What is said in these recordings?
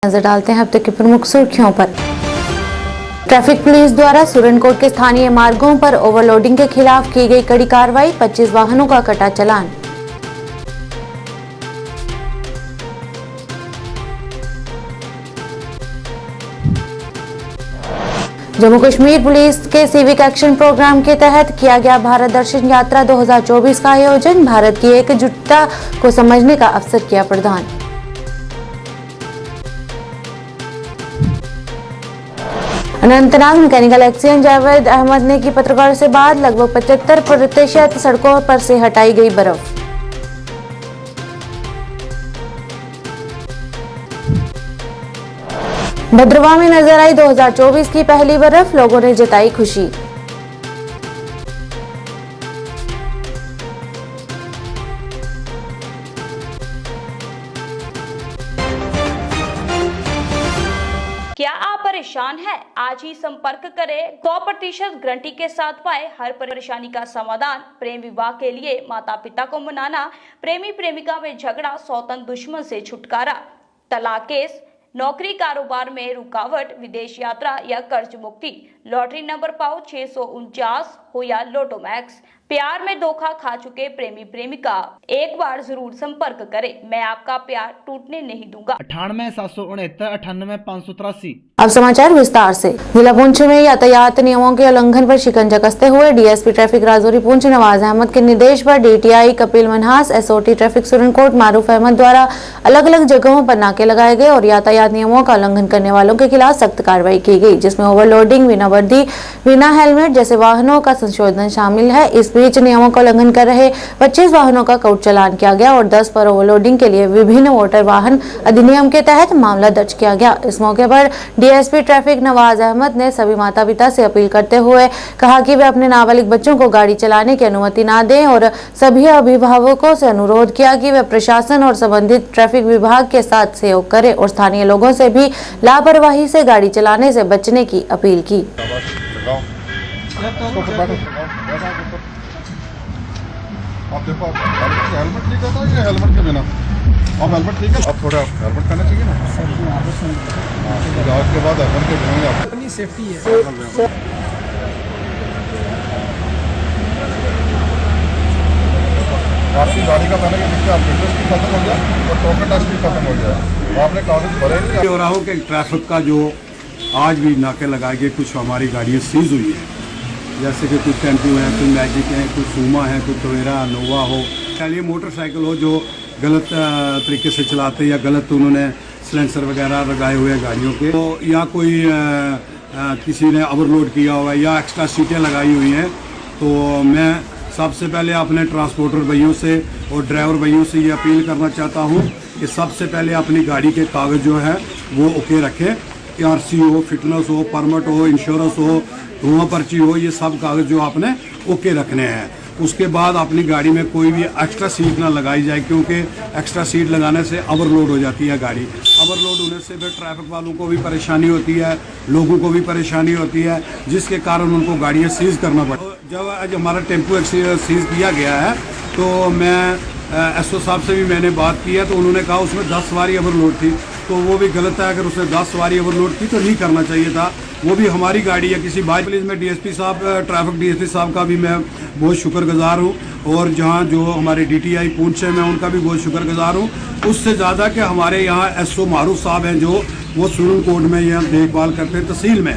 नजर डालते हैं अब तक की प्रमुख सुर्खियों पर। ट्रैफिक पुलिस द्वारा सुरनकोट के स्थानीय मार्गों पर ओवरलोडिंग के खिलाफ की गई कड़ी कार्रवाई, 25 वाहनों का कटा चालान। जम्मू कश्मीर पुलिस के सिविक एक्शन प्रोग्राम के तहत किया गया भारत दर्शन यात्रा 2024 का आयोजन, भारत की एकजुटता को समझने का अवसर किया प्रदान। अनंतनाग मैकेनिकल एक्सीडेंट जावेद अहमद ने की पत्रकारों से बात, लगभग 75% सड़कों पर से हटाई गई बर्फ। भद्रवाह में नजर आई 2024 की पहली बर्फ, लोगों ने जताई खुशी। क्या आप परेशान हैं? आज ही संपर्क करें। 100% गारंटी के साथ पाए हर परेशानी का समाधान। प्रेम विवाह के लिए माता पिता को मनाना, प्रेमी प्रेमिका में झगड़ा, सौतन दुश्मन से छुटकारा, तलाक केस, नौकरी कारोबार में रुकावट, विदेश यात्रा या कर्ज मुक्ति, लॉटरी नंबर पाओ 649 हो या लोटो मैक्स, प्यार में धोखा खा चुके प्रेमी प्रेमिका, एक बार जरूर संपर्क करें। मैं आपका प्यार टूटने नहीं दूंगा। 98 769 583। अब समाचार विस्तार से। जिला पुंछ में यातायात नियमों के उल्लंघन पर शिकंजा कसते हुए डीएसपी ट्रैफिक राजौरी पुंछ नवाज अहमद के निर्देश पर DTI Kapil Manhas, SOT traffic Surankot Maroof Ahmed द्वारा अलग अलग जगहों पर नाके लगाए गए और यातायात नियमों का उल्लंघन करने वालों के खिलाफ सख्त कार्रवाई की गई, जिसमें ओवरलोडिंग, बिना वर्दी, बिना हेलमेट जैसे वाहनों का संशोधन शामिल है। इस बीच नियमों का उल्लंघन कर रहे 25 वाहनों का कोर्ट चालान किया गया और 10 पर ओवरलोडिंग के लिए विभिन्न मोटर वाहन अधिनियम के तहत मामला दर्ज किया गया। इस मौके पर डीएसपी ट्रैफिक नवाज अहमद ने सभी माता पिता से अपील करते हुए कहा कि वे अपने नाबालिग बच्चों को गाड़ी चलाने की अनुमति न दें और सभी अभिभावकों से अनुरोध किया कि वे प्रशासन और संबंधित ट्रैफिक विभाग के साथ सहयोग करें और स्थानीय लोगों से भी लापरवाही से गाड़ी चलाने से बचने की अपील की। आप देखो, आप हेलमेट नहीं करता ये हेलमेट के बिना आप हेलमेट ठीक है, आप थोड़ा हेलमेट करना चाहिए ना। आज के बाद हेलमेट के बिना आप अपनी सेफ्टी है। आपकी गाड़ी का पहले नीचे आप फिटनेस भी खत्म हो जाए और टोकन टेस्ट भी खत्म हो जाए, आपने कागज भरे नहीं। हो रहा हो कि ट्रैफिक का जो आज भी नाके लगाए गए, कुछ हमारी गाड़ियाँ सीज हुई हैं, जैसे कि कुछ टेम्पो हैं, कुछ मैजिक हैं, कुछ सूमा है, कुछ टवेरा नोवा हो, चलिए मोटरसाइकिल हो जो गलत तरीके से चलाते या गलत उन्होंने सिलेंसर वगैरह लगाए हुए हैं गाड़ियों के, तो या कोई किसी ने ओवरलोड किया हुआ या एक्स्ट्रा सीटें लगाई हुई हैं, तो मैं सबसे पहले अपने ट्रांसपोर्टर भैयों से और ड्राइवर भैयों से ये अपील करना चाहता हूँ कि सबसे पहले अपनी गाड़ी के कागज़ जो है वो ओके रखें। आरसी हो, फिटनेस हो, परमिट हो, इंश्योरेंस हो, धुआं पर्ची हो, ये सब कागज़ जो आपने ओके रखने हैं। उसके बाद अपनी गाड़ी में कोई भी एक्स्ट्रा सीट ना लगाई जाए, क्योंकि एक्स्ट्रा सीट लगाने से ओवरलोड हो जाती है गाड़ी। ओवरलोड होने से फिर ट्रैफिक वालों को भी परेशानी होती है, लोगों को भी परेशानी होती है, जिसके कारण उनको गाड़ियाँ सीज करना पड़ता है। जब आज हमारा टेम्पो सीज किया गया है तो मैं एसओ साहब से भी मैंने बात की है, तो उन्होंने कहा उसमें 10 सवारी ओवरलोड थी, तो वो भी गलत है। अगर उसने 10 सवारी ओवरलोड की तो नहीं करना चाहिए था। वो भी हमारी गाड़ी है, किसी बाइक पुलिस में डीएसपी साहब, ट्रैफिक डीएसपी साहब का भी मैं बहुत शुक्रगुजार हूँ, और जहाँ जो हमारे डीटीआई पुंछ है मैं उनका भी बहुत शुक्रगुजार हूँ। उससे ज़्यादा कि हमारे यहाँ एसओ मारूफ साहब हैं जो वो सुरनकोट में यहाँ देखभाल करते हैं तहसील में,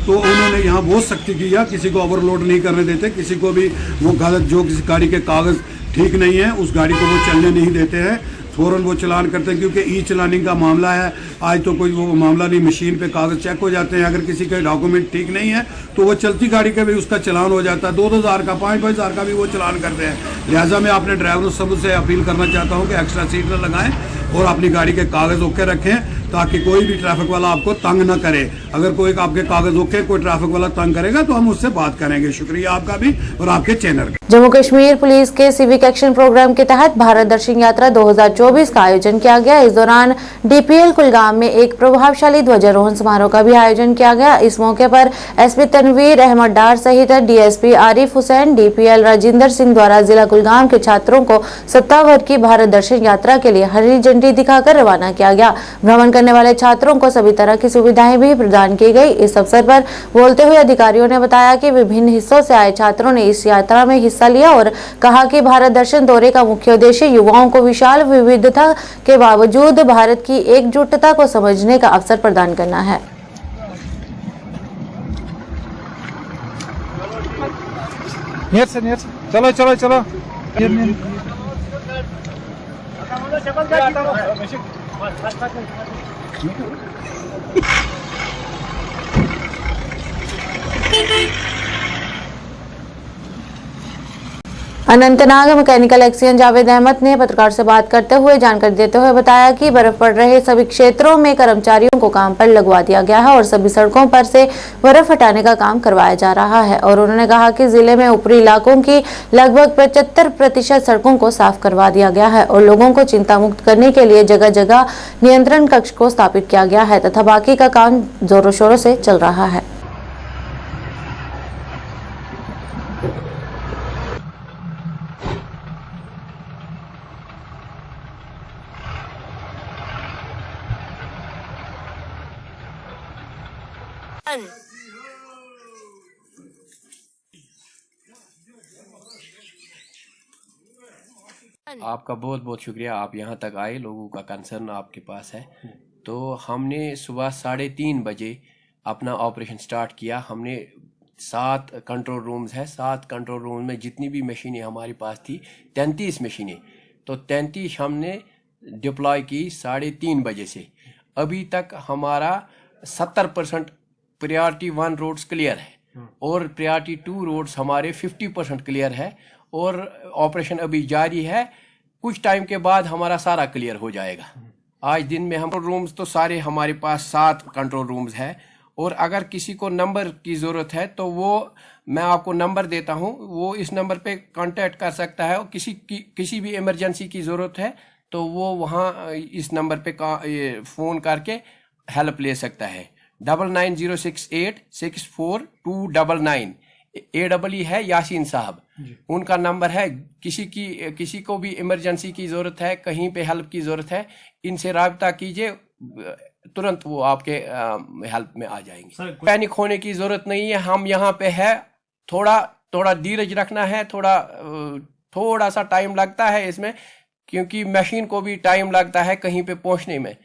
तो उन्होंने यहाँ बहुत सख्ती की है, किसी को ओवरलोड नहीं करने देते, किसी को भी वो गलत जो किसी गाड़ी के कागज़ ठीक नहीं है उस गाड़ी को वो चलने नहीं देते हैं, फ़ौरन वो चलान करते हैं। क्योंकि ई चलानिंग का मामला है, आज तो कोई वो मामला नहीं, मशीन पे कागज़ चेक हो जाते हैं, अगर किसी के डॉक्यूमेंट ठीक नहीं है तो वो चलती गाड़ी का भी उसका चलान हो जाता है, 2-2 हज़ार का, 5-5 हज़ार का भी वो चलान करते हैं। लिहाजा मैं अपने ड्राइवर सब से अपील करना चाहता हूँ कि एक्स्ट्रा सीट न लगाएं और अपनी गाड़ी के कागज़ ओके रखें, ताकि कोई भी ट्रैफिक वाला आपको तंग न करे। अगर कोई आपके कागजों के कोई ट्रैफिक वाला तंग करेगा तो हम उससे बात करेंगे। शुक्रिया आपका भी और आपके चैनल का। जम्मू कश्मीर पुलिस के सिविक एक्शन प्रोग्राम के तहत भारत दर्शन यात्रा 2024 का आयोजन किया गया। इस दौरान डीपीएल कुलगाम में एक प्रभावशाली ध्वजारोहण समारोह का भी आयोजन किया गया। इस मौके पर एसपी तनवीर अहमद डार सहित डीएसपी आरिफ हुसैन, डीपीएल राजिंदर सिंह द्वारा जिला कुलगाम के छात्रों को सप्ताह भर की भारत दर्शन यात्रा के लिए हरी झंडी दिखाकर रवाना किया गया। भ्रमण करने वाले छात्रों को सभी तरह की सुविधाएं भी प्रदान की गई। इस अवसर पर बोलते हुए अधिकारियों ने बताया कि विभिन्न हिस्सों से आए छात्रों ने इस यात्रा में हिस्सा लिया और कहा कि भारत दर्शन दौरे का मुख्य उद्देश्य युवाओं को विशाल विविधता के बावजूद भारत की एकजुटता को समझने का अवसर प्रदान करना है। चलो चलो चलो। अनंतनाग मैकेनिकल एक्सीएन जावेद अहमद ने पत्रकार से बात करते हुए जानकारी देते हुए बताया कि बर्फ पड़ रहे सभी क्षेत्रों में कर्मचारियों को काम पर लगवा दिया गया है और सभी सड़कों पर से बर्फ हटाने का काम करवाया जा रहा है। और उन्होंने कहा कि जिले में ऊपरी इलाकों की लगभग 75% सड़कों को साफ करवा दिया गया है और लोगों को चिंता मुक्त करने के लिए जगह जगह नियंत्रण कक्ष को स्थापित किया गया है तथा बाकी का काम जोरों शोरों से चल रहा है। आपका बहुत बहुत शुक्रिया, आप यहाँ तक आए, लोगों का कंसर्न आपके पास है। तो हमने सुबह 3:30 बजे अपना ऑपरेशन स्टार्ट किया। हमने 7 कंट्रोल रूम्स है, 7 कंट्रोल रूम में जितनी भी मशीनें हमारे पास थी 33 मशीनें, तो 33 हमने डिप्लॉय की 3:30 बजे से। अभी तक हमारा 70% प्रायोरिटी 1 रोड्स क्लियर है और प्रायोरिटी 2 रोड्स हमारे 50% क्लियर है और ऑपरेशन अभी जारी है। कुछ टाइम के बाद हमारा सारा क्लियर हो जाएगा। आज दिन में हम रूम्स तो सारे हमारे पास 7 कंट्रोल रूम्स है और अगर किसी को नंबर की ज़रूरत है तो वो मैं आपको नंबर देता हूँ, वो इस नंबर पे कांटेक्ट कर सकता है। और किसी भी इमरजेंसी की ज़रूरत है तो वो वहाँ इस नंबर पे फ़ोन करके हेल्प ले सकता है। 9906864299 AEE है यासीन साहब, उनका नंबर है। किसी को भी इमरजेंसी की ज़रूरत है, कहीं पे हेल्प की ज़रूरत है, इनसे राब्ता कीजिए, तुरंत वो आपके हेल्प में आ जाएंगे। पैनिक होने की ज़रूरत नहीं है, हम यहाँ पे है। थोड़ा धीरज रखना है, थोड़ा सा टाइम लगता है इसमें, क्योंकि मशीन को भी टाइम लगता है कहीं पे पहुंचने में,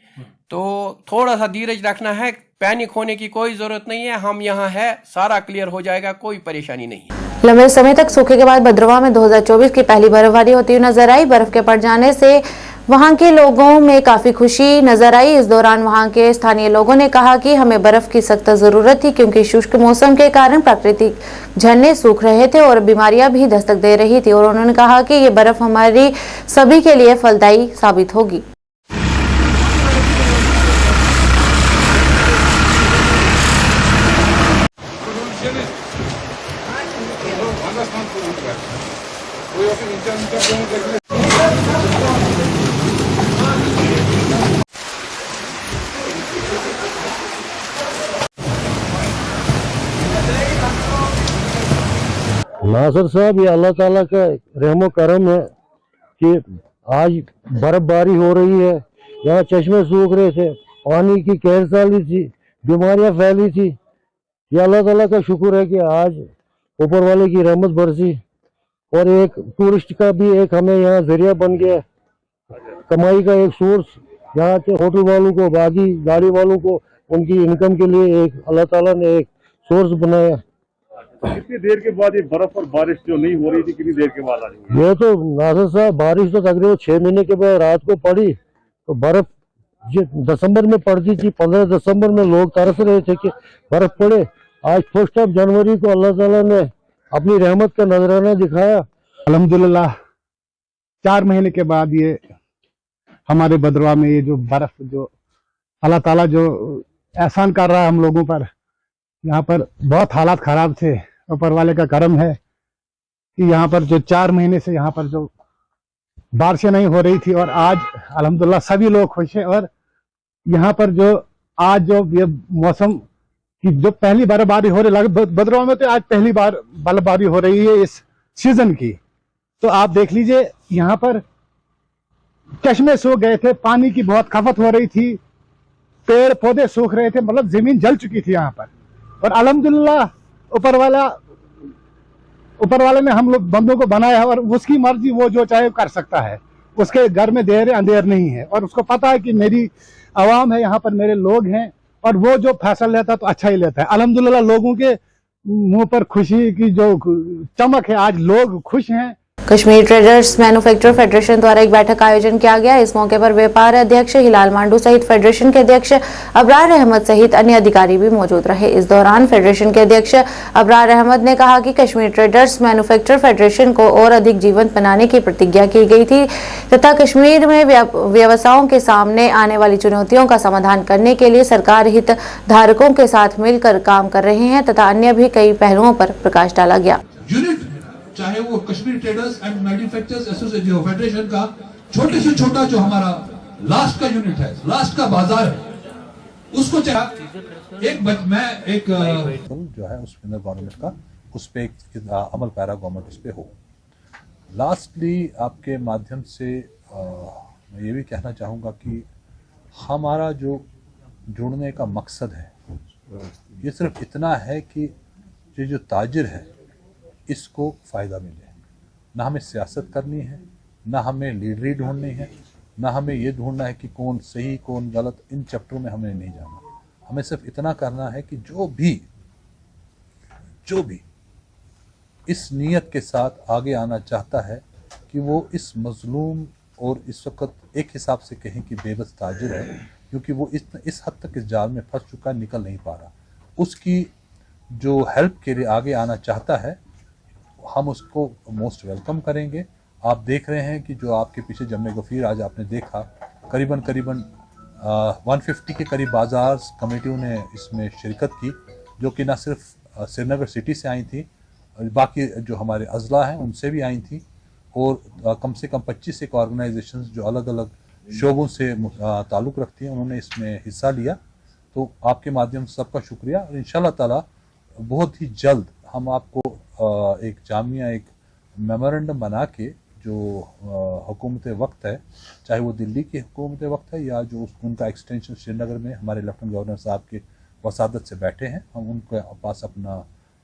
तो थोड़ा सा धीरज रखना है। पैनिक होने की कोई जरूरत नहीं है, हम यहाँ है, सारा क्लियर हो जाएगा, कोई परेशानी नहीं है। लंबे समय तक सूखे के बाद भद्रवाह में 2024 की पहली बर्फबारी होती हुई नजर आई। बर्फ के पड़ जाने से वहां के लोगों में काफी खुशी नजर आई। इस दौरान वहां के स्थानीय लोगों ने कहा कि हमें बर्फ की सख्त जरूरत थी, क्योंकि शुष्क मौसम के कारण प्राकृतिक झरने सूख रहे थे और बीमारियां भी दस्तक दे रही थी। और उन्होंने कहा कि ये बर्फ हमारी सभी के लिए फलदायी साबित होगी। नासिर साहब, ये अल्लाह ताला का रहमो करम है कि आज बर्फबारी हो रही है। यहाँ चश्मे सूख रहे थे, पानी की कहर साली थी, बीमारियां फैली थी। ये अल्लाह ताला का शुक्र है कि आज ऊपर वाले की रहमत बरसी और एक टूरिस्ट का भी एक हमें यहाँ जरिया बन गया, कमाई का एक सोर्स। यहाँ के होटल वालों को, बाकी गाड़ी वालों को, उनकी इनकम के लिए एक अल्लाह ताला ने एक सोर्स बनाया। कितनी देर के बाद ये बर्फ और बारिश जो नहीं हो रही थी, कितनी देर के बाद आ रही है? ये तो नासिर साहब, बारिश तो तकरीबन 6 महीने के बाद रात को पड़ी, तो बर्फ दिसंबर में पड़ती थी। 15 दिसंबर में लोग तरस रहे थे कि बर्फ पड़े। आज 1 जनवरी को अल्लाह ताला ने अपनी रहमत का नजराना दिखाया। अल्हम्दुलिल्लाह 4 महीने के बाद ये हमारे भद्रवाह में ये जो बर्फ जो अल्लाह ताला जो एहसान कर रहा है हम लोगों पर। यहाँ पर बहुत हालात खराब थे, ऊपर वाले का करम है कि यहाँ पर जो 4 महीने से यहाँ पर जो बारिशें नहीं हो रही थी, और आज अल्हम्दुलिल्लाह सभी लोग खुश हैं। और यहाँ पर जो आज जो ये मौसम की जो पहली बर्फबारी हो रही, भद्रवाह में तो आज पहली बार बर्फबारी हो रही है इस सीजन की। तो आप देख लीजिए यहाँ पर चश्मे सूख गए थे, पानी की बहुत खपत हो रही थी, पेड़ पौधे सूख रहे थे, मतलब जमीन जल चुकी थी यहाँ पर। और अल्हम्दुलिल्लाह ऊपर वाले ने हम लोग बंदों को बनाया है, और उसकी मर्जी, वो जो चाहे कर सकता है। उसके घर में देर अंधेर नहीं है, और उसको पता है कि मेरी आवाम है, यहाँ पर मेरे लोग हैं, और वो जो फैसला लेता है तो अच्छा ही लेता है। अल्हम्दुलिल्लाह लोगों के मुंह पर खुशी की जो चमक है, आज लोग खुश हैं। कश्मीर ट्रेडर्स मैन्युफैक्चरर फेडरेशन द्वारा एक बैठक का आयोजन किया गया। इस मौके पर व्यापार अध्यक्ष हिलाल मांडू सहित फेडरेशन के अध्यक्ष अबरार अहमद सहित अन्य अधिकारी भी मौजूद रहे। इस दौरान फेडरेशन के अध्यक्ष अबरार अहमद ने कहा कि कश्मीर ट्रेडर्स मैन्युफैक्चरर फेडरेशन को और अधिक जीवंत बनाने की प्रतिज्ञा की गई थी तथा कश्मीर में व्यवसायों के सामने आने वाली चुनौतियों का समाधान करने के लिए सरकार हित धारकों के साथ मिलकर काम कर रहे हैं तथा अन्य भी कई पहलुओं पर प्रकाश डाला गया। चाहे वो Kashmir traders and manufacturers association federation का छोटे से छोटा जो हमारा लास्ट का यूनिट है, लास्ट का बाजार है, उसको जो है उस गवर्नमेंट का उस पे एक अमल पैरा गवर्नमेंट उस पे हो। लास्टली आपके माध्यम से मैं ये भी कहना चाहूँगा कि हमारा जो जुड़ने का मकसद है ये सिर्फ इतना है कि ये जो ताजिर है इसको फ़ायदा मिले। ना हमें सियासत करनी है, ना हमें लीडरी ढूंढनी है, ना हमें ये ढूंढना है कि कौन सही कौन गलत, इन चैप्टरों में हमें नहीं जाना। हमें सिर्फ इतना करना है कि जो भी इस नीयत के साथ आगे आना चाहता है कि वो इस मजलूम और इस वक्त एक हिसाब से कहें कि बेबस ताजिर है, क्योंकि वो इस हद तक इस जाल में फंस चुका है, निकल नहीं पा रहा, उसकी जो हेल्प के लिए आगे आना चाहता है हम उसको मोस्ट वेलकम करेंगे। आप देख रहे हैं कि जो आपके पीछे जम्मे गफीर आज आपने देखा, करीबन 150 के करीब बाजार कमेटियों ने इसमें शिरकत की, जो कि ना सिर्फ श्रीनगर सिटी से आई थी, बाकी जो हमारे अजला हैं उनसे भी आई थी, और कम से कम 25 एक ऑर्गेनाइजेशंस जो अलग अलग शोबों से ताल्लुक़ रखती हैं उन्होंने इसमें हिस्सा लिया। तो आपके माध्यम से सबका शुक्रिया, और इंशाल्लाह ताला बहुत ही जल्द हम आपको एक जामिया एक मेमोरेंडम बना के जो हुकूमत वक्त है, चाहे वो दिल्ली की हुकूमत वक्त है या जो उनका एक्सटेंशन श्रीनगर में हमारे लेफ्टिनेंट गवर्नर साहब के वसादत से बैठे हैं, हम उनके पास अपना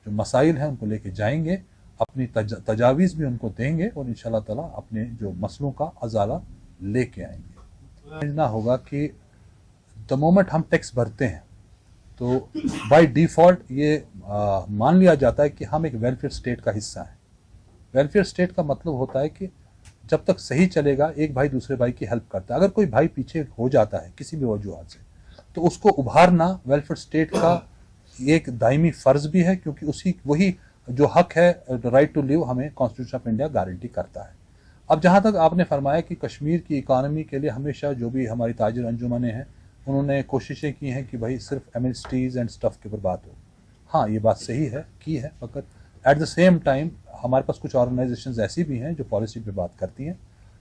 जो मसाइल हैं उनको लेके जाएंगे, अपनी तजावीज़ भी उनको देंगे, और इंशाल्लाह ताला अपने जो मसलों का अजाला लेके आएंगे। समझना होगा कि द मोमेंट हम टैक्स भरते हैं तो बाय डिफ़ॉल्ट ये मान लिया जाता है कि हम एक वेलफेयर स्टेट का हिस्सा हैं। वेलफेयर स्टेट का मतलब होता है कि जब तक सही चलेगा एक भाई दूसरे भाई की हेल्प करता है। अगर कोई भाई पीछे हो जाता है किसी भी वजूहत से तो उसको उभारना वेलफेयर स्टेट का एक दायमी फ़र्ज़ भी है, क्योंकि वही जो हक है राइट टू लिव हमें कॉन्स्टिट्यूशन ऑफ इंडिया गारंटी करता है। अब जहाँ तक आपने फरमाया कि कश्मीर की इकानमी के लिए हमेशा जो भी हमारी ताजिर अंजुमनें हैं उन्होंने कोशिशें की हैं कि भाई सिर्फ एमएसटीज़ एंड स्टफ़ के ऊपर बात हो। हाँ, ये बात सही है की है, मगर एट द सेम टाइम हमारे पास कुछ ऑर्गेनाइजेशंस ऐसी भी हैं जो पॉलिसी पे बात करती हैं।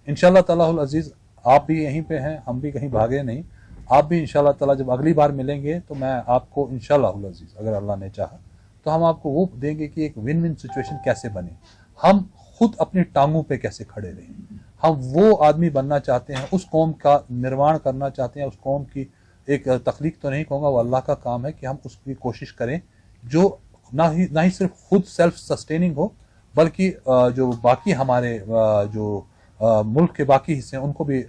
इंशाल्लाह ताला अज़ीज़ आप भी यहीं पे हैं, हम भी कहीं भागे नहीं, आप भी इंशाल्लाह ताला जब अगली बार मिलेंगे तो मैं आपको इंशाल्लाह अज़ीज़ अगर अल्लाह ने चाहा तो हम आपको वो देंगे कि एक विन विन सिचुएशन कैसे बने, हम खुद अपनी टांगों पे कैसे खड़े रहें। हम वो आदमी बनना चाहते हैं, उस कौम का निर्माण करना चाहते हैं, उस कौम की एक तख्लीक तो नहीं कहूँगा, वो अल्लाह का काम है कि हम उसकी कोशिश करें जो ना ही सिर्फ खुद सेल्फ सस्टेनिंग हो, बल्कि जो बाकी हमारे जो मुल्क के बाकी हिस्से हैं उनको भी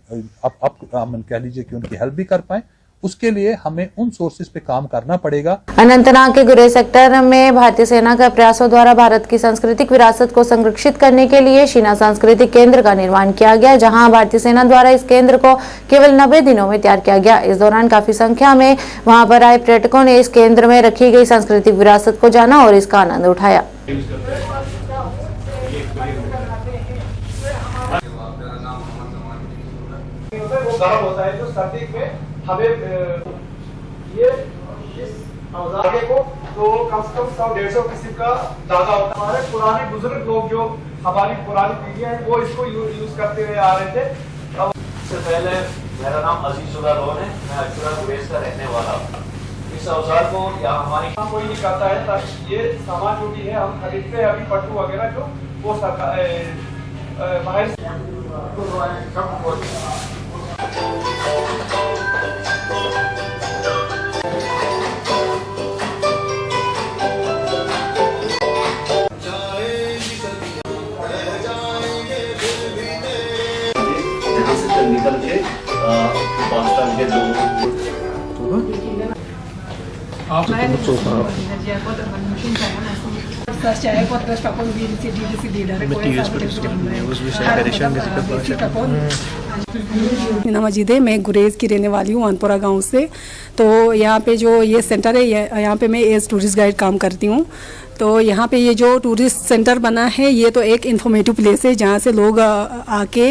हम कह लीजिए कि उनकी हेल्प भी कर पाएँ। उसके लिए हमें उन सोर्सेज पे काम करना पड़ेगा। अनंतनाग के गुरेज सेक्टर में भारतीय सेना के प्रयासों द्वारा भारत की सांस्कृतिक विरासत को संरक्षित करने के लिए शीना सांस्कृतिक केंद्र का निर्माण किया गया, जहां भारतीय सेना द्वारा इस केंद्र को केवल 90 दिनों में तैयार किया गया। इस दौरान काफी संख्या में वहां पर आए पर्यटकों ने इस केंद्र में रखी गई सांस्कृतिक विरासत को जाना और इसका आनंद उठाया। होता है जो सर्दी में हमें ये आगे को तो कम से कम 100-150 किस्म का धागा होता है। हमारे पुराने बुजुर्ग लोग जो हमारी पुरानी पीढ़ी है वो इसको यूज करते हुए आ रहे थे। इससे पहले मेरा नाम अजीजुल्लाह लोन है, मैं अशुरा गुरेज का रहने वाला हूँ। इस औजार को या हमारी कोई नहीं करता है, ताकि ये सामान जो भी है हम खरीदते हैं अभी पट्टू वगैरह जो वो सरकार बाहर निकल के पाकिस्तान के लोगों मीना मजीद है, मैं गुरेज की रहने वाली हूँ, अनपुरा गांव से। तो यहाँ पे जो ये सेंटर है, यहाँ पे मैं एज टूरिस्ट गाइड काम करती हूँ। तो यहाँ पे ये जो टूरिस्ट सेंटर बना है ये तो एक इन्फॉर्मेटिव प्लेस है जहाँ से लोग आके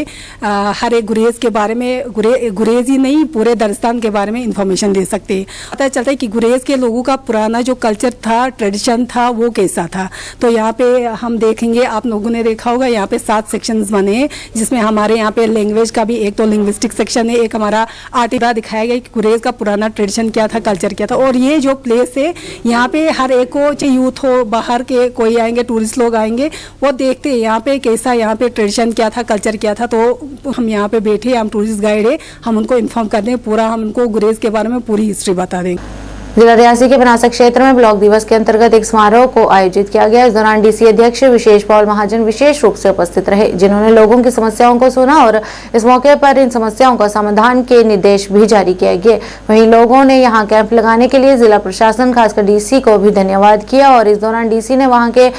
हर एक गुरेज के बारे में, गुरेज ही नहीं पूरे दरिस्तान के बारे में इंफॉर्मेशन ले सकते हैं। पता चलता है कि गुरेज के लोगों का पुराना जो कल्चर था, ट्रेडिशन था, वो कैसा था। तो यहाँ पे हम देखेंगे, आप लोगों ने देखा होगा यहाँ पे 7 सेक्शंस बने हैं, जिसमें हमारे यहाँ पे लैंग्वेज का भी एक तो लिंग्विस्टिक सेक्शन है, एक हमारा आर्टिफा दिखाया गया कि गुरेज का पुराना ट्रेडिशन क्या था, कल्चर क्या था। और ये जो प्लेस है यहाँ पे हर एक को, चाहे यूथ हो, बाहर के कोई आएंगे, टूरिस्ट लोग आएंगे, वो देखते हैं यहाँ पे कैसा, यहाँ पे ट्रेडिशन क्या था, कल्चर क्या था। तो हम यहाँ पे बैठे, हम टूरिस्ट गाइड है, हम उनको इन्फॉर्म कर दें पूरा, हम उनको गुरेज के बारे में पूरी हिस्ट्री बता देंगे। जिला रियासी के बनासा क्षेत्र में ब्लॉक दिवस के अंतर्गत एक समारोह को आयोजित किया गया। इस दौरान डीसी अध्यक्ष विशेष पॉल महाजन विशेष रूप से उपस्थित रहे, जिन्होंने लोगों की समस्याओं को सुना और इस मौके पर इन समस्याओं का समाधान के निर्देश भी जारी किए गए। वहीं लोगों ने यहां कैंप लगाने के लिए जिला प्रशासन, खासकर डीसी को भी धन्यवाद किया और इस दौरान डीसी ने वहां के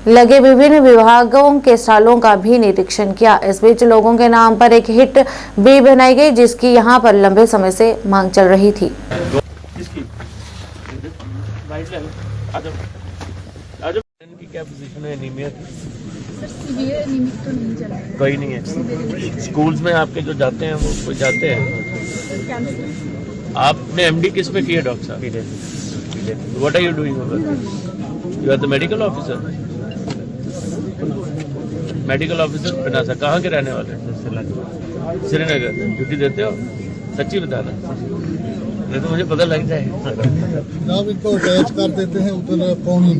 लगे विभिन्न विभागों के स्टॉलों का भी निरीक्षण किया। इस बीच लोगों के नाम पर एक हिट भी बनाई गई, जिसकी यहाँ पर लंबे समय से मांग चल रही थी। की क्या पोजीशन है? एनीमिया तो नहीं चल रहा है। कोई नहीं है। स्कूल्स में आपके जो जाते हैं वो कोई जाते हैं? आपने एमडी किस में किया डॉक्टर साहब? What are you doing? You are the medical officer. Medical officer बनासा। कहाँ के रहने वाले? श्रीनगर। ड्यूटी देते हो? सच्ची बताना, नहीं तो मुझे पता लग जाएगा। जब इनको अटैच कर देते हैं उधर पौनी,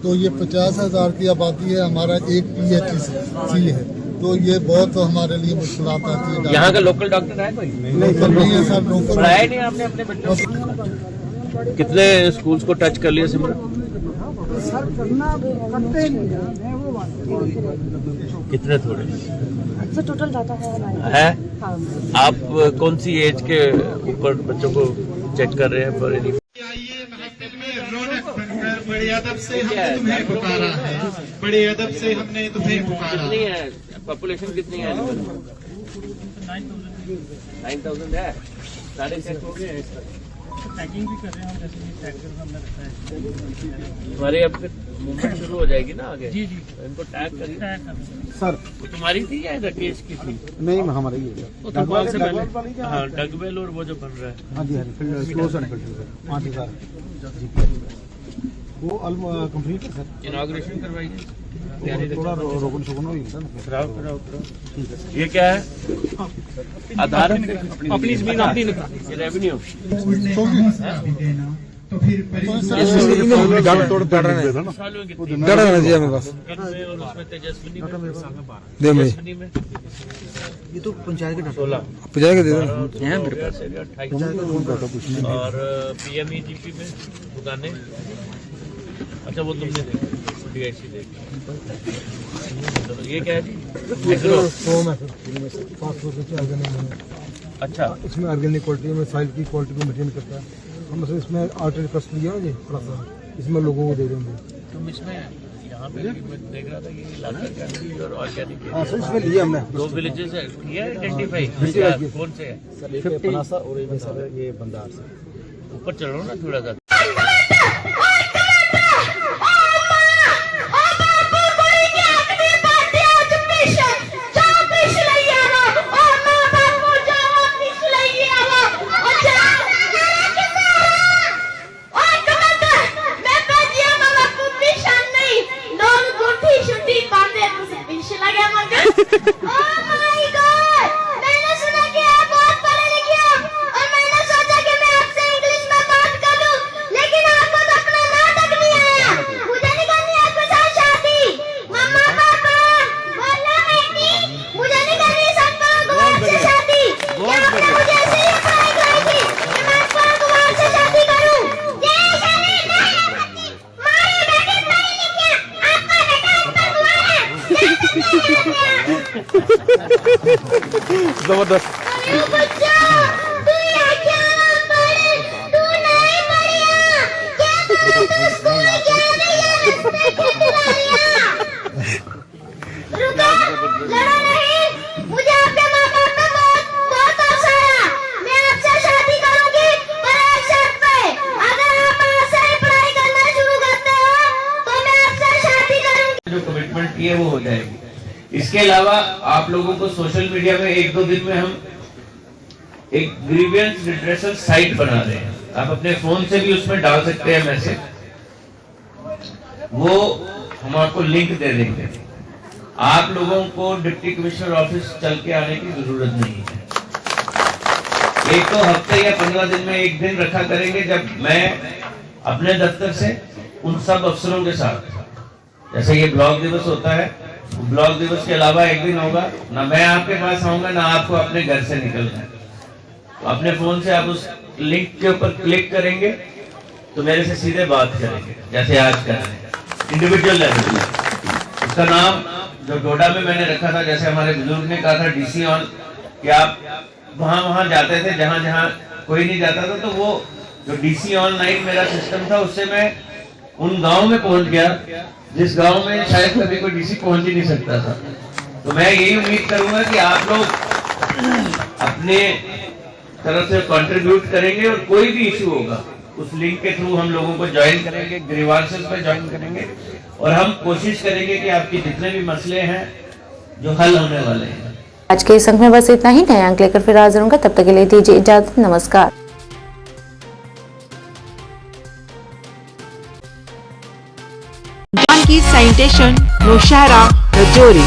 तो ये 50,000 की आबादी है, हमारा एक PHC है, तो ये बहुत हमारे लिए मुश्किल आती है। यहाँ का लोकल डॉक्टर है कोई? नहीं है सर, लोकल पढ़ाया नहीं आपने अपने बच्चों को? कितने स्कूल्स को टच कर लिया सिमरन? कितने? थोड़े सर, टोटल डाटा है। हाँ। आप कौन सी एज के ऊपर बच्चों को चेक कर रहे हैं? पर बड़े अदब से हमने तुम्हें पुकारा है, बड़े अदब से हमने तुम्हें पुकारा। कितनी है पॉपुलेशन? कितनी है? 9,000 है। सारे चेक हो गए। टैगिंग भी कर रहे हैं हम, जैसे टैग कर हमने रखा है। तुम्हारी अब मूवमेंट शुरू हो जाएगी ना आगे? जी जी। तो इनको टैग करिए सर। वो तुम्हारी थी या राकेश की थी? नहीं, हमारी ही है। से पहले हाँ, डगवेल और वो जो बन रहा है। हाँ जी, क्लोज एंड फिल्टर 5,000 वो कंप्लीट है सर। इनॉग्रेशन करवाइए। थोड़ा रोकन शोकन हो कराओ। ये क्या है? आधार अपनी जमीन अपनी रेवेन्यू। तो फिर तेजस्विनी में ये तो पंचायत के 16 पंचायत के दे और PMEGP में दुकानें। अच्छा, वो तुमने देखा? DIC देखी। ये क्या है जी? अच्छा, इसमें ऑर्गेनिक क्वालिटी में साइल की क्वालिटी को मेंटेन करता है। हम इसमें आर्टिफिशियल कस्ट लिया जी थोड़ा सा, इसमें लोगों को दे रहे हैं। तुम इसमें यहाँ पे मैं देख रहा था कि इलाका और ऑर्गेनिक। हाँ सर, इसमें लिया हमने 2 विलेजेस है। किया आइडेंटिफाई? कौन से है? और ये बंदार से ऊपर चढ़ो ना थोड़ा सा। जबरदस्त। जो कमिटमेंट की है वो हो जाएगी। इसके अलावा आप लोगों को सोशल मीडिया में 1-2 दिन में हम एक ग्रीवियंस रिड्रेसल साइट बना रहे हैं। आप अपने फोन से भी उसमें डाल सकते हैं मैसेज, वो हम आपको लिंक दे देंगे। आप लोगों को डिप्टी कमिश्नर ऑफिस चल के आने की जरूरत नहीं है। एक तो हफ्ते या 15 दिन में एक दिन रखा करेंगे जब मैं अपने दफ्तर से उन सब अफसरों के साथ, जैसे ये ब्लॉक दिवस होता है, ब्लॉक दिवस के अलावा एक दिन होगा ना, मैं आपके पास आऊंगा ना आपको अपने घर से निकलना है। तो अपने फोन से आप उस लिंक के ऊपर क्लिक करेंगे तो मेरे से सीधे बात करेंगे, जैसे आज कर रहे हैं, इंडिविजुअल लेवल पे। उसका नाम जो डोडा में मैंने रखा था, जैसे हमारे बुजुर्ग ने कहा था डीसी ऑन, कि आप वहां जाते थे जहां जहां कोई नहीं जाता था, तो वो जो डीसी ऑनलाइन मेरा सिस्टम था, उससे मैं उन गाँव में पहुंच गया जिस गांव में शायद कभी कोई डीसी पहुंच ही नहीं सकता था। तो मैं यही उम्मीद करूंगा कि आप लोग अपने तरफ से कंट्रीब्यूट करेंगे और कोई भी इशू होगा उस लिंक के थ्रू हम लोगों को ज्वाइन करेंगे, ग्रीवांसेस पे ज्वाइन करेंगे और हम कोशिश करेंगे कि आपके जितने भी मसले हैं जो हल होने वाले हैं। आज के इस अंक में बस इतना ही। नए अंक लेकर फिर हाजिर होंगे, तब तक के लिए दीजिए इजाजत। नमस्कार। जानकी सैनिटेशन नौशहरा रजौरी,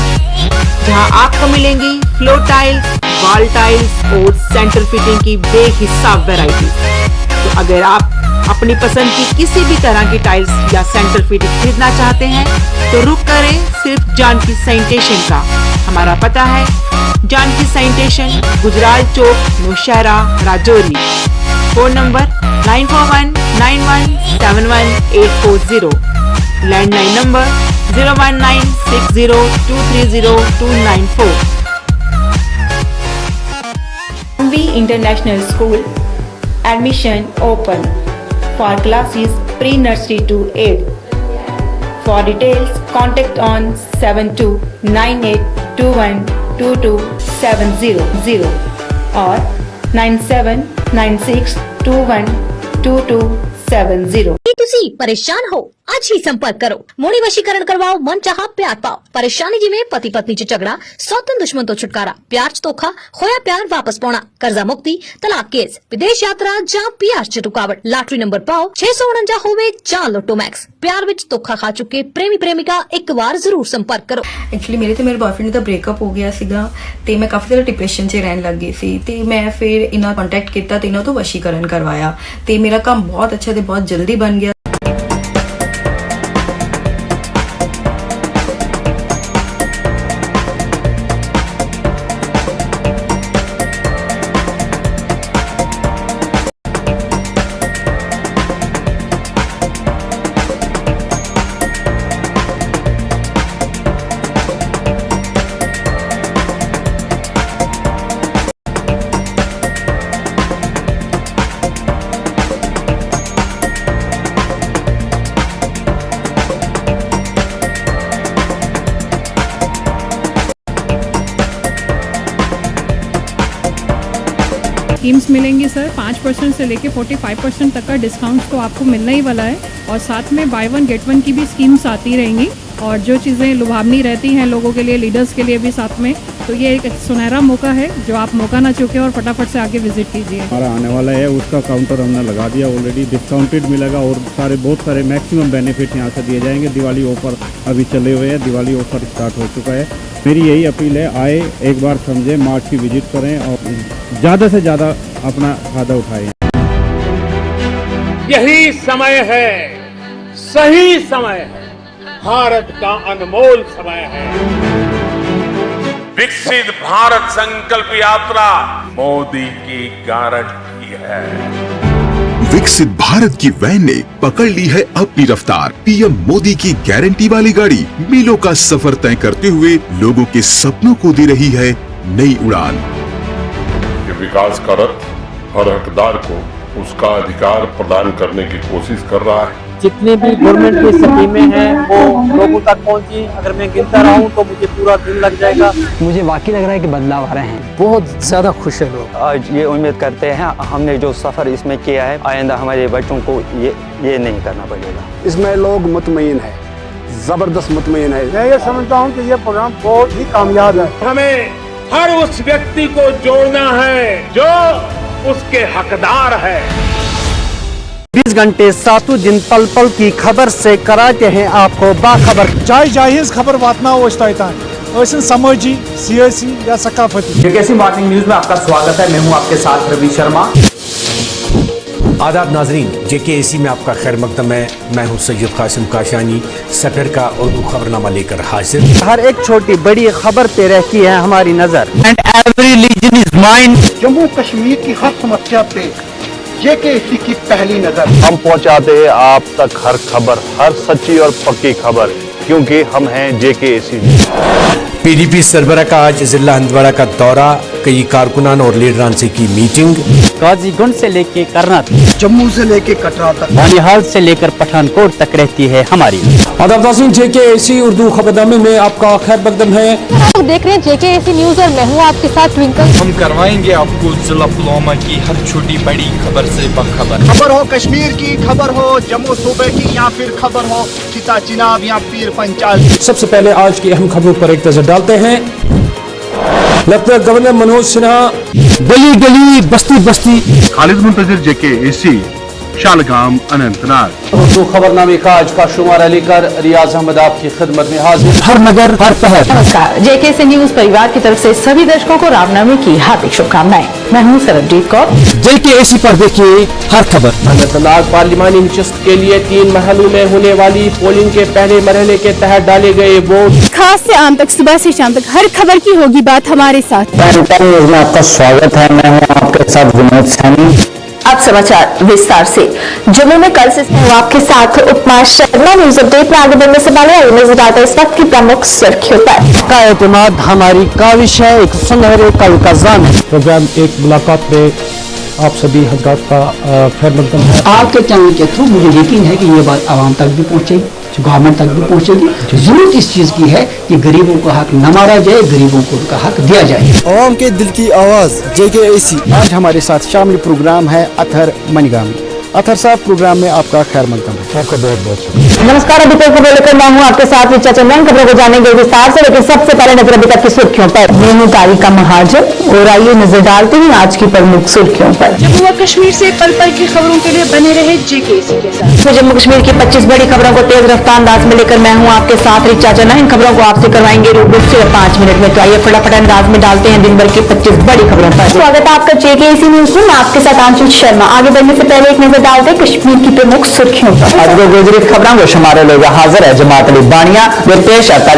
जहां आपको मिलेंगी फ्लोर टाइल्स, वॉल टाइल्स और सेंटर फिटिंग की बेहिसाब वैरायटी। तो अगर आप अपनी पसंद की किसी भी तरह की टाइल्स या सेंटर फिटिंग खरीदना चाहते हैं तो रुक करें सिर्फ जानकी सैनिटेशन का। हमारा पता है Janki sanitation, Gujral Chowk, Naushera, Rajouri. Phone number 9419171840, landline number 01960230294। MV International School admission open for classes pre-nursery to 8. For details, contact on 7298212270 or 9796212270। ਤੁਸੀਂ ਪਰੇਸ਼ਾਨ ਹੋ ਅੱਜ ਹੀ ਸੰਪਰਕ ਕਰੋ। ਮੋੜੀ ਵਸ਼ੀਕਰਨ ਕਰਵਾਓ, ਮਨ ਚਾਹਾ ਪਿਆਰ ਪਾਓ। ਪਰੇਸ਼ਾਨੀ ਜਿਵੇਂ ਪਤੀ ਪਤਨੀ ਚ ਝਗੜਾ, ਸੌਤਨ ਦੁਸ਼ਮਣ ਤੋਂ ਛੁਟਕਾਰਾ, ਪਿਆਰ ਚ ਧੋਖਾ, ਹੋਇਆ ਪਿਆਰ ਵਾਪਸ ਪਾਉਣਾ, ਕਰਜ਼ਾ ਮੁਕਤੀ, ਤਲਾਕ ਕੇਸ, ਵਿਦੇਸ਼ ਯਾਤਰਾ ਜਾਂ ਪਿਆਰ ਚ ਰੁਕਾਵਟ। ਲਾਟਰੀ ਨੰਬਰ ਪਾਓ 649 ਹੋਵੇ ਜਾਂ ਲੋਟੋ ਮੈਕਸ। ਪਿਆਰ ਵਿੱਚ ਧੋਖਾ ਖਾ ਚੁੱਕੇ ਪ੍ਰੇਮੀ ਪ੍ਰੇਮਿਕਾ ਇੱਕ ਵਾਰ ਜ਼ਰੂਰ ਸੰਪਰਕ ਕਰੋ। एक्चुअली मेरे तो मेरे बॉयफ्रेंड ਦਾ ਬ੍ਰੇਕਅਪ ਹੋ ਗਿਆ ਸੀਗਾ ਤੇ ਮੈਂ ਕਾਫੀ ਜ਼ਿਆਦਾ ਡਿਪਰੈਸ਼ਨ 'ਚ ਰਹਿਣ ਲੱਗ ਗਈ ਸੀ ਤੇ ਮੈਂ ਫਿਰ ਇਹਨਾਂ ਕੰਟੈਕਟ ਕੀਤਾ ਤੇ ਇਹਨਾਂ ਤੋਂ ਵਸ਼ੀਕਰਨ ਕਰਵਾਇਆ ਤੇ ਮੇਰਾ ਕੰਮ ਬਹੁਤ ਅੱਛਾ ਤੇ ਬਹੁਤ ਜਲਦੀ ਬਣ ਗਿਆ। स्कीम्स मिलेंगी सर। 5% से लेके 45% तक का डिस्काउंट तो आपको मिलना ही वाला है और साथ में बाय 1 गेट 1 की भी स्कीम्स आती रहेंगी और जो चीज़ें लुभावनी रहती हैं लोगों के लिए, लीडर्स के लिए भी साथ में, तो ये एक सुनहरा मौका है जो आप मौका ना चूके और फटाफट से आके विजिट कीजिए। हमारा आने वाला है उसका काउंटर हमने लगा दिया ऑलरेडी, डिस्काउंटेड मिलेगा और बहुत सारे मैक्सिमम बेनिफिट यहाँ से दिए जाएंगे। दिवाली ऑफर अभी चले हुए हैं, दिवाली ऑफर स्टार्ट हो चुका है। मेरी यही अपील है, आए एक बार समझें, मार्च की विजिट करें और ज़्यादा से ज़्यादा अपना फायदा उठाएं। यही समय है, सही समय है, भारत का अनमोल समय है। विकसित भारत संकल्प यात्रा मोदी की गारंटी है। विकसित भारत की वैन ने पकड़ ली है अपनी रफ्तार। पीएम मोदी की गारंटी वाली गाड़ी मीलों का सफर तय करते हुए लोगों के सपनों को दे रही है नई उड़ान। विकास का रथ हर हकदार को उसका अधिकार प्रदान करने की कोशिश कर रहा है। जितनी भी गवर्नमेंट की स्कीमें हैं वो लोगों तक पहुंची। अगर मैं गिनता रहूं तो मुझे पूरा दिन लग जाएगा। मुझे वाकई लग रहा है कि बदलाव आ रहे हैं। बहुत ज़्यादा खुश है लोग। आज ये उम्मीद करते हैं हमने जो सफ़र इसमें किया है आइंदा हमारे बच्चों को ये नहीं करना पड़ेगा। इसमें लोग मुतमईन है, ज़बरदस्त मुतमईन है। मैं ये समझता हूँ कि ये प्रोग्राम बहुत ही कामयाब है। हमें हर उस व्यक्ति को जोड़ना है जो उसके हकदार है। 20 घंटे 7 दिन पल पल की खबर से कराते हैं आपको बाखबर। जायज खबर वातना समाजी, सियासी या सकाफती। जेकेसी मॉर्निंग न्यूज में आपका स्वागत है। मैं हूं आपके साथ रवि शर्मा। आदाब नाजरीन, जेकेएसी में आपका खैर मकदम है। मैं हूं सैयद कासिम काशानी, सफर का उर्दू खबरनामा लेकर हाजिर। हर एक छोटी बड़ी खबर पे रहती है हमारी नजर। And every region is mine. Jammu Kashmir की हर समस्या पे जेकेएसी की पहली नजर। हम पहुंचाते हैं आप तक हर खबर, हर सच्ची और पक्की खबर, क्योंकि हम हैं जेकेएसी। पीडीपी सरबरा का आज जिला हंदवाड़ा का दौरा, कई कारकुनान और लीडरान से की मीटिंग। गाजीगुंड से लेके कर्नाटक, जम्मू से लेके कटरा तक, बानिहाल से लेकर पठानकोट तक रहती है हमारी। आदाब नाज़रीन, जेकेएसी उर्दू खबरनामे में आपका खैर मकदम है। आप देख रहे हैं जेकेएसी न्यूज और मैं हूँ आपके साथ ट्विंकल। हम करवाएंगे आपको जिला पुलवामा की हर छोटी बड़ी खबर से बाखबर। खबर हो कश्मीर की, खबर हो जम्मू सूबे की, या फिर खबर हो चिता चिनाब या पीर पंचाल। सबसे पहले आज की अहम खबरों पर एक नजर डालते हैं। लेफ्टिनेंट गवर्नर मनोज सिन्हा गली गली बस्ती बस्ती। खालिद मुंतजिर जेकेएसी शालगाम अनंतनाग। उर्दू खबरनामे का आज का शुमारा लेकर रियाज अहमद आपकी खिदमत में हाजिर। हर नगर हर पहर। नमस्कार, जेकेएसी न्यूज परिवार की तरफ से सभी दर्शकों को रामनवमी की हार्दिक शुभकामनाएं। मैं हूँ सरबजीत कौर। जेकेएसी पर देखिए हर खबर। अनंतनाग पार्लिमानी नशिस्त के लिए 3 महलों में होने वाली पोलिंग के पहले मरहले के तहत डाले गए वोट। खास से आम तक, सुबह से शाम तक हर खबर की होगी बात हमारे साथ। न्यूज में आपका स्वागत है। मैं हूँ आपके साथ विनोद सैनी। अब समाचार विस्तार से। जम्मू में कल से सहवाग के साथ उपमा शर्मा। न्यूज अपडेट में आगे बढ़ने से पहले नजर डालते हैं इस वक्त की प्रमुख सुर्खियों पर। का एतमाद हमारी काविश है, एक सुनहरे कल का जान है। प्रोग्राम एक मुलाकात में आप सभी हजरात का खैर मकदम है। आपके चैनल के थ्रू मुझे यकीन है कि ये बात आवाम तक भी पहुँचेगी, गवर्नमेंट तक भी पहुँचेगी। जरूरत इस चीज की है कि गरीबों का हक न मारा जाए, गरीबों को उनका हक दिया जाए। आवाम के दिल की आवाज जेकेएसी। आज हमारे साथ शामिल प्रोग्राम है अतहर मनीगामी। अतहर साहब, प्रोग्राम में आपका खैर मकदम है। आपका बहुत बहुत शुक्रिया। नमस्कार, अभी तक खबर लेकर मैं हूँ आपके साथ रिचा चंदन। खबरों को जानेंगे विस्तार से, लेकिन सबसे पहले नजर अभी तक की सुर्खियों पर। मैं तारिका महाजन और आइए नजर डालते हैं आज की प्रमुख सुर्खियों पर। जम्मू और कश्मीर से पल पल की खबरों के लिए बने रहे जेकेएसी के साथ। तो जम्मू कश्मीर की 25 बड़ी खबरों को तेज रफ्तार अंदाज में लेकर मैं हूँ आपके साथ रिचा चंदन। इन खबरों को आपसे करवाएंगे रूबरू सिर्फ 5 मिनट में। तो आइए फटाफट अंदाज में डालते हैं दिन भर की 25 बड़ी खबरों पर। स्वागत है आपका जेकेएसी न्यूज में। मैं आपके साथ आंचल शर्मा। आगे बढ़ने से पहले एक नजर डालते हैं कश्मीर की प्रमुख सुर्खियों पर। गुजरित खबरों को शुमारे लोग हाजिर है। जमात अली बानिया वे पेश आता